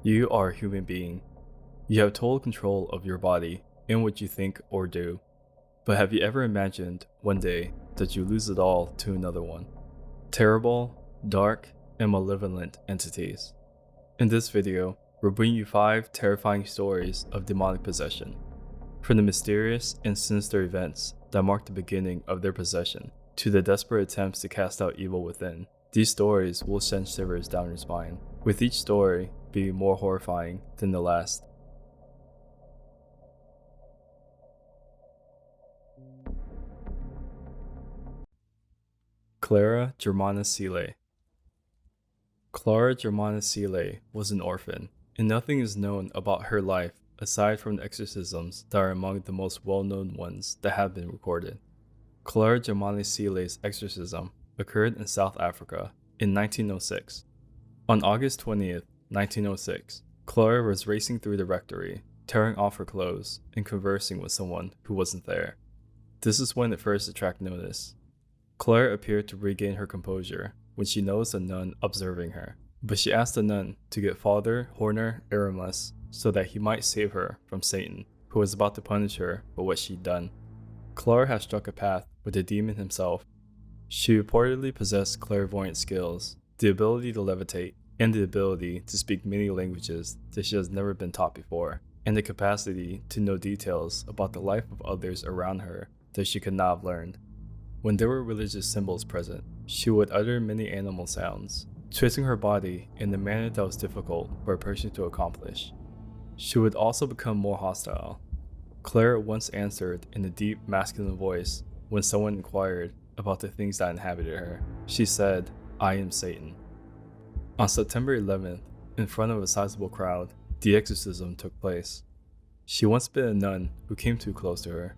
You are a human being. You have total control of your body and what you think or do. But have you ever imagined one day that you lose it all to another one? Terrible, dark, and malevolent entities. In this video, we'll bring you 5 terrifying stories of demonic possession. From the mysterious and sinister events that marked the beginning of their possession to the desperate attempts to cast out evil within, these stories will send shivers down your spine, with each story being more horrifying than the last. Clara Germana Cele. Clara Germana Cele was an orphan, and nothing is known about her life aside from the exorcisms that are among the most well-known ones that have been recorded. Clara Germana Cele's exorcism occurred in South Africa in 1906. On August 20th, 1906, Clara was racing through the rectory, tearing off her clothes and conversing with someone who wasn't there. This is when it first attracted notice. Clara appeared to regain her composure when she noticed a nun observing her, but she asked the nun to get Father Horner Eramus so that he might save her from Satan, who was about to punish her for what she'd done. Clara had struck a path with the demon himself. She reportedly possessed clairvoyant skills, the ability to levitate, and the ability to speak many languages that she has never been taught before, and the capacity to know details about the life of others around her that she could not have learned. When there were religious symbols present, she would utter many animal sounds, twisting her body in a manner that was difficult for a person to accomplish. She would also become more hostile. Clara once answered in a deep masculine voice when someone inquired about the things that inhabited her. She said, "I am Satan." On September 11th, in front of a sizable crowd, the exorcism took place. She once bit a nun who came too close to her.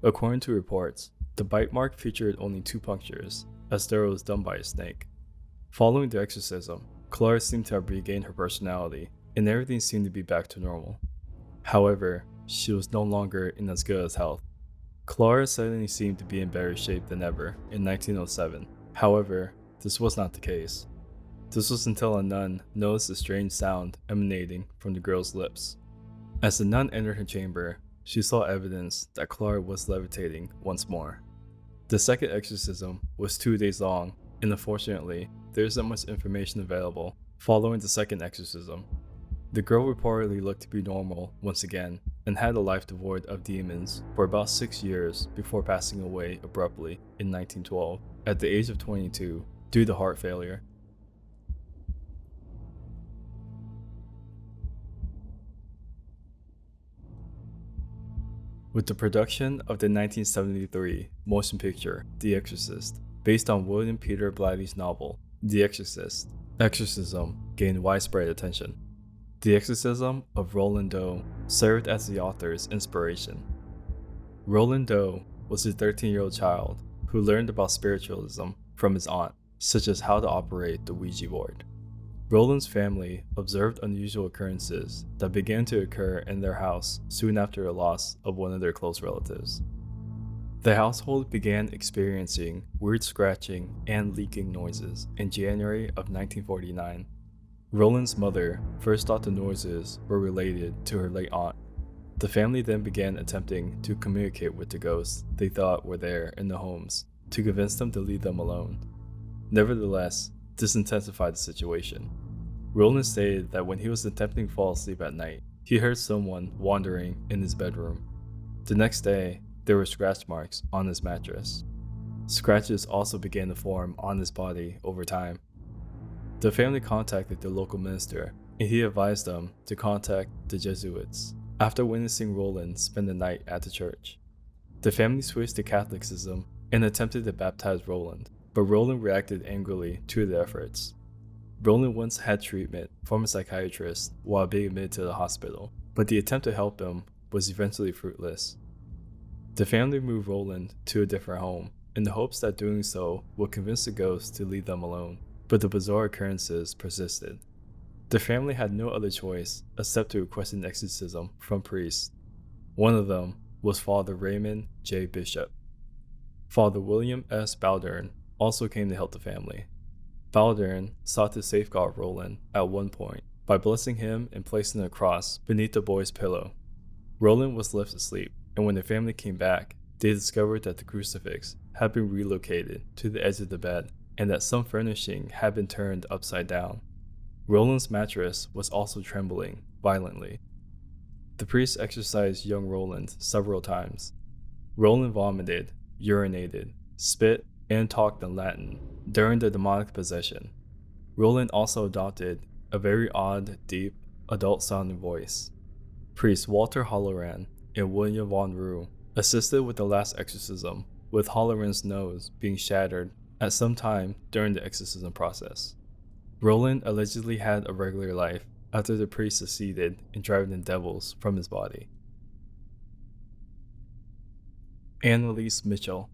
According to reports, the bite mark featured only 2 punctures, as though it was done by a snake. Following the exorcism, Clara seemed to have regained her personality, and everything seemed to be back to normal. However, she was no longer in as good as health. Clara suddenly seemed to be in better shape than ever in 1907. However, this was not the case. This was until a nun noticed a strange sound emanating from the girl's lips. As the nun entered her chamber, she saw evidence that Clara was levitating once more. The second exorcism was 2 days long, and unfortunately, there isn't much information available following the second exorcism. The girl reportedly looked to be normal once again, and had a life devoid of demons for about 6 years before passing away abruptly in 1912 at the age of 22 due to heart failure. With the production of the 1973 motion picture The Exorcist, based on William Peter Blatty's novel The Exorcist, exorcism gained widespread attention. The Exorcism of Roland Doe served as the author's inspiration. Roland Doe was a 13-year-old child who learned about spiritualism from his aunt, such as how to operate the Ouija board. Roland's family observed unusual occurrences that began to occur in their house soon after the loss of one of their close relatives. The household began experiencing weird scratching and leaking noises in January of 1949. Roland's mother first thought the noises were related to her late aunt. The family then began attempting to communicate with the ghosts they thought were there in the homes to convince them to leave them alone. Nevertheless, this intensified the situation. Roland stated that when he was attempting to fall asleep at night, he heard someone wandering in his bedroom. The next day, there were scratch marks on his mattress. Scratches also began to form on his body over time. The family contacted the local minister, and he advised them to contact the Jesuits after witnessing Roland spend the night at the church. The family switched to Catholicism and attempted to baptize Roland, but Roland reacted angrily to the efforts. Roland once had treatment from a psychiatrist while being admitted to the hospital, but the attempt to help him was eventually fruitless. The family moved Roland to a different home in the hopes that doing so would convince the ghosts to leave them alone, but the bizarre occurrences persisted. The family had no other choice except to request an exorcism from priests. One of them was Father Raymond J. Bishop. Father William S. Baldern also came to help the family. Baldern sought to safeguard Roland at one point, by blessing him and placing a cross beneath the boy's pillow. Roland was left asleep, and when the family came back, they discovered that the crucifix had been relocated to the edge of the bed and that some furnishing had been turned upside down. Roland's mattress was also trembling violently. The priest exorcised young Roland several times. Roland vomited, urinated, spit, and talked in Latin during the demonic possession. Roland also adopted a very odd, deep, adult-sounding voice. Priests Walter Halloran and William von Rue assisted with the last exorcism, with Halloran's nose being shattered at some time during the exorcism process. Roland allegedly had a regular life after the priest succeeded in driving the devils from his body. Anneliese Michel.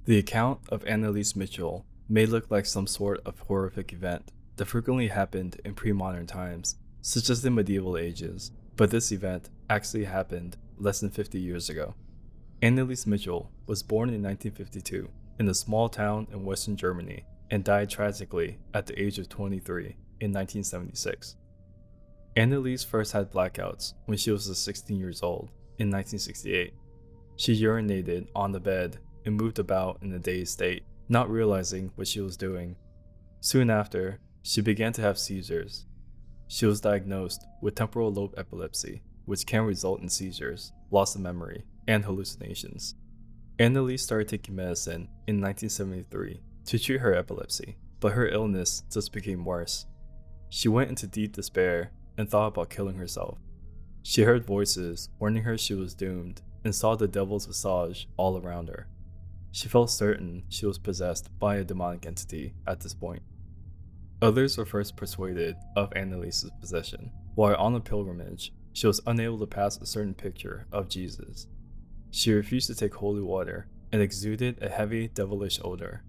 The account of Anneliese Michel may look like some sort of horrific event that frequently happened in pre-modern times, such as the medieval ages, but this event actually happened less than 50 years ago. Anneliese Michel was born in 1952 in a small town in western Germany and died tragically at the age of 23 in 1976. Anneliese first had blackouts when she was 16 years old in 1968. She urinated on the bed and moved about in a dazed state, not realizing what she was doing. Soon after, she began to have seizures. She was diagnosed with temporal lobe epilepsy, which can result in seizures, loss of memory, and hallucinations. Anneliese started taking medicine in 1973 to treat her epilepsy, but her illness just became worse. She went into deep despair and thought about killing herself. She heard voices warning her she was doomed and saw the devil's visage all around her. She felt certain she was possessed by a demonic entity at this point. Others were first persuaded of Anneliese's possession. While on a pilgrimage, she was unable to pass a certain picture of Jesus. She refused to take holy water and exuded a heavy, devilish odor.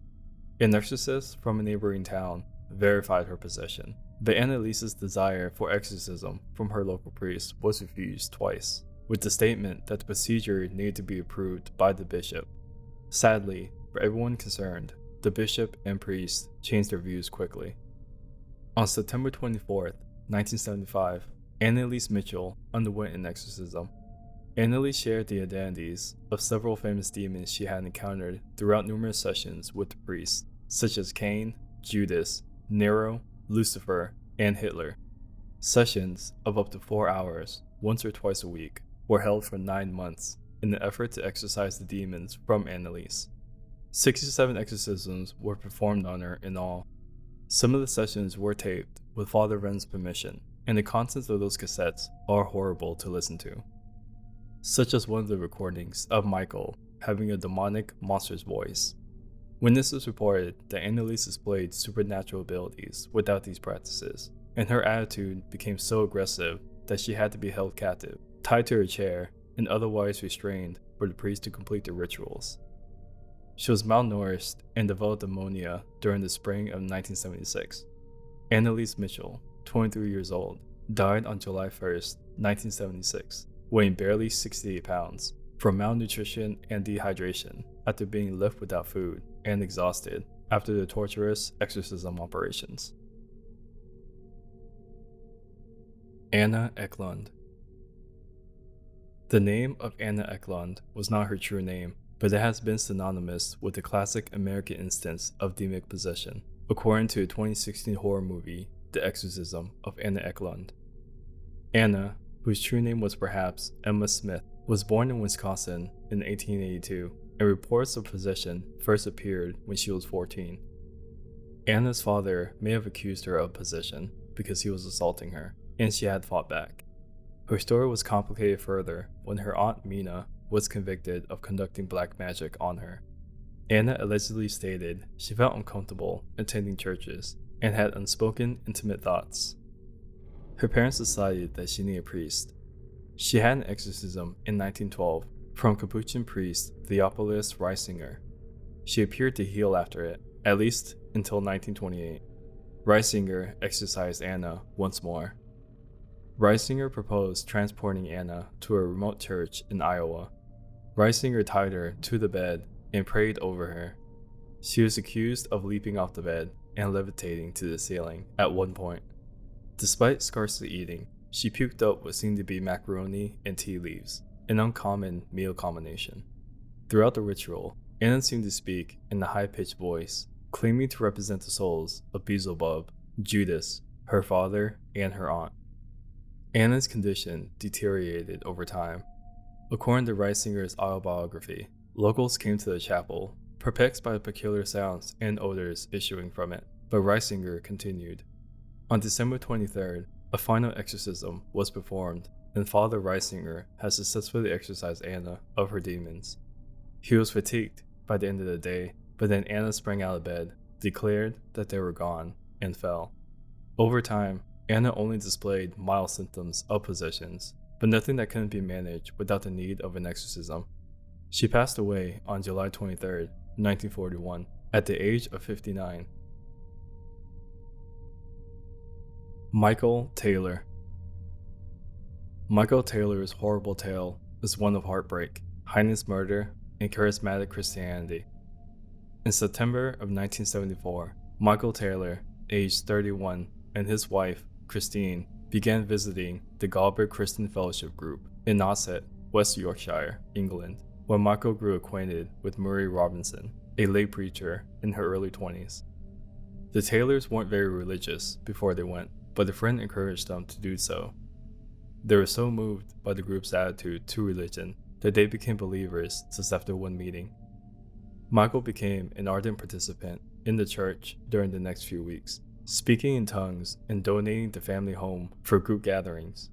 An exorcist from a neighboring town verified her possession, but Anneliese's desire for exorcism from her local priest was refused twice, with the statement that the procedure needed to be approved by the bishop. Sadly, for everyone concerned, the bishop and priest changed their views quickly. On September 24, 1975, Anneliese Michel underwent an exorcism. Anneliese shared the identities of several famous demons she had encountered throughout numerous sessions with the priests, such as Cain, Judas, Nero, Lucifer, and Hitler. Sessions of up to 4 hours, once or twice a week, were held for 9 months in an effort to exorcise the demons from Anneliese. 67 exorcisms were performed on her in all. Some of the sessions were taped with Father Wren's permission, and the contents of those cassettes are horrible to listen to, such as one of the recordings of Michael having a demonic monster's voice. Witnesses reported that Anneliese displayed supernatural abilities without these practices, and her attitude became so aggressive that she had to be held captive, tied to her chair, and otherwise restrained for the priest to complete the rituals. She was malnourished and developed pneumonia during the spring of 1976. Anneliese Michel, 23 years old, died on July 1st, 1976, weighing barely 68 pounds, from malnutrition and dehydration after being left without food and exhausted after the torturous exorcism operations. Anna Ecklund. The name of Anna Ecklund was not her true name, but it has been synonymous with the classic American instance of demonic possession, according to a 2016 horror movie, The Exorcism of Anna Ecklund. Anna, whose true name was perhaps Emma Smith, was born in Wisconsin in 1882, and reports of possession first appeared when she was 14. Anna's father may have accused her of possession because he was assaulting her, and she had fought back. Her story was complicated further when her aunt Mina was convicted of conducting black magic on her. Anna allegedly stated she felt uncomfortable attending churches and had unspoken, intimate thoughts. Her parents decided that she needed a priest. She had an exorcism in 1912 from Capuchin priest Theophilus Reisinger. She appeared to heal after it, at least until 1928. Reisinger exorcised Anna once more. Reisinger proposed transporting Anna to a remote church in Iowa. Reisinger tied her to the bed and prayed over her. She was accused of leaping off the bed and levitating to the ceiling at one point. Despite scarcely eating, she puked up what seemed to be macaroni and tea leaves, an uncommon meal combination. Throughout the ritual, Anna seemed to speak in a high-pitched voice, claiming to represent the souls of Beelzebub, Judas, her father, and her aunt. Anna's condition deteriorated over time. According to Reisinger's autobiography, locals came to the chapel, perplexed by the peculiar sounds and odors issuing from it, but Reisinger continued. On December 23rd, a final exorcism was performed, and Father Reisinger had successfully exorcised Anna of her demons. He was fatigued by the end of the day, but then Anna sprang out of bed, declared that they were gone, and fell. Over time, Anna only displayed mild symptoms of possessions, but nothing that couldn't be managed without the need of an exorcism. She passed away on July 23, 1941, at the age of 59. Michael Taylor. Michael Taylor's horrible tale is one of heartbreak, heinous murder, and charismatic Christianity. In September of 1974, Michael Taylor, aged 31, and his wife, Christine, began visiting the Galbraith Christian Fellowship Group in Ossett, West Yorkshire, England, where Michael grew acquainted with Murray Robinson, a lay preacher in her early 20s. The Taylors weren't very religious before they went, but a friend encouraged them to do so. They were so moved by the group's attitude to religion that they became believers just after one meeting. Michael became an ardent participant in the church during the next few weeks, speaking in tongues and donating the family home for group gatherings.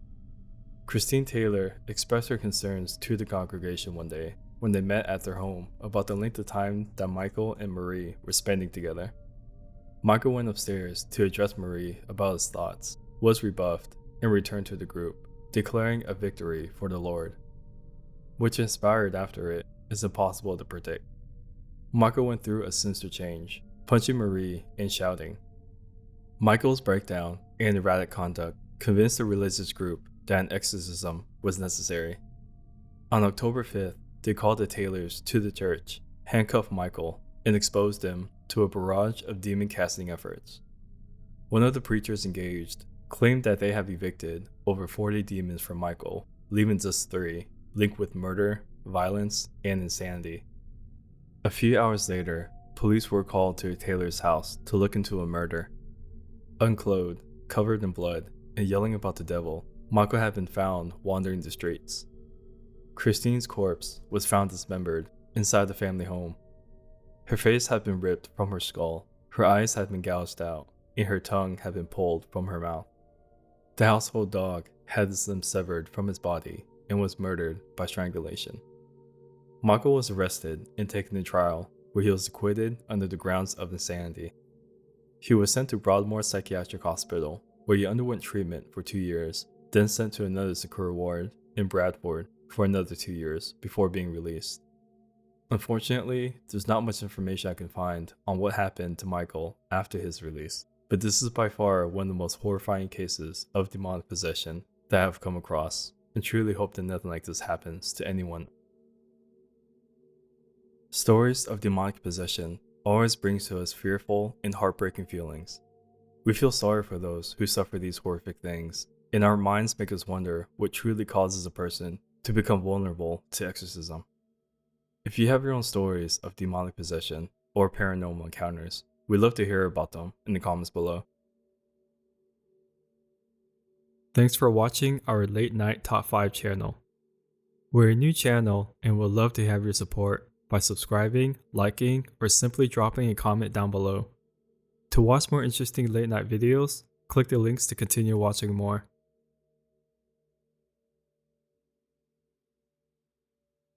Christine Taylor expressed her concerns to the congregation one day when they met at their home about the length of time that Michael and Marie were spending together. Michael went upstairs to address Marie about his thoughts, was rebuffed, and returned to the group, declaring a victory for the Lord. What transpired after it is impossible to predict. Michael went through a sinister change, punching Marie and shouting. Michael's breakdown and erratic conduct convinced the religious group that an exorcism was necessary. On October 5th, they called the Taylors to the church, handcuffed Michael, and exposed him to a barrage of demon-casting efforts. One of the preachers engaged claimed that they have evicted over 40 demons from Michael, leaving just 3, linked with murder, violence, and insanity. A few hours later, police were called to Taylor's house to look into a murder. Unclothed, covered in blood, and yelling about the devil, Michael had been found wandering the streets. Christine's corpse was found dismembered inside the family home. Her face had been ripped from her skull, her eyes had been gouged out, and her tongue had been pulled from her mouth. The household dog had its limbs severed from his body and was murdered by strangulation. Michael was arrested and taken to trial, where he was acquitted under the grounds of insanity. He was sent to Broadmoor Psychiatric Hospital, where he underwent treatment for 2 years, then sent to another secure ward in Bradford for another 2 years before being released. Unfortunately, there's not much information I can find on what happened to Michael after his release, but this is by far one of the most horrifying cases of demonic possession that I have come across, and truly hope that nothing like this happens to anyone. Stories of demonic possession always brings to us fearful and heartbreaking feelings. We feel sorry for those who suffer these horrific things, and our minds make us wonder what truly causes a person to become vulnerable to exorcism. If you have your own stories of demonic possession or paranormal encounters, we'd love to hear about them in the comments below. Thanks for watching our Late Night Top 5 channel. We're a new channel and would love to have your support by subscribing, liking, or simply dropping a comment down below. To watch more interesting late night videos, click the links to continue watching more.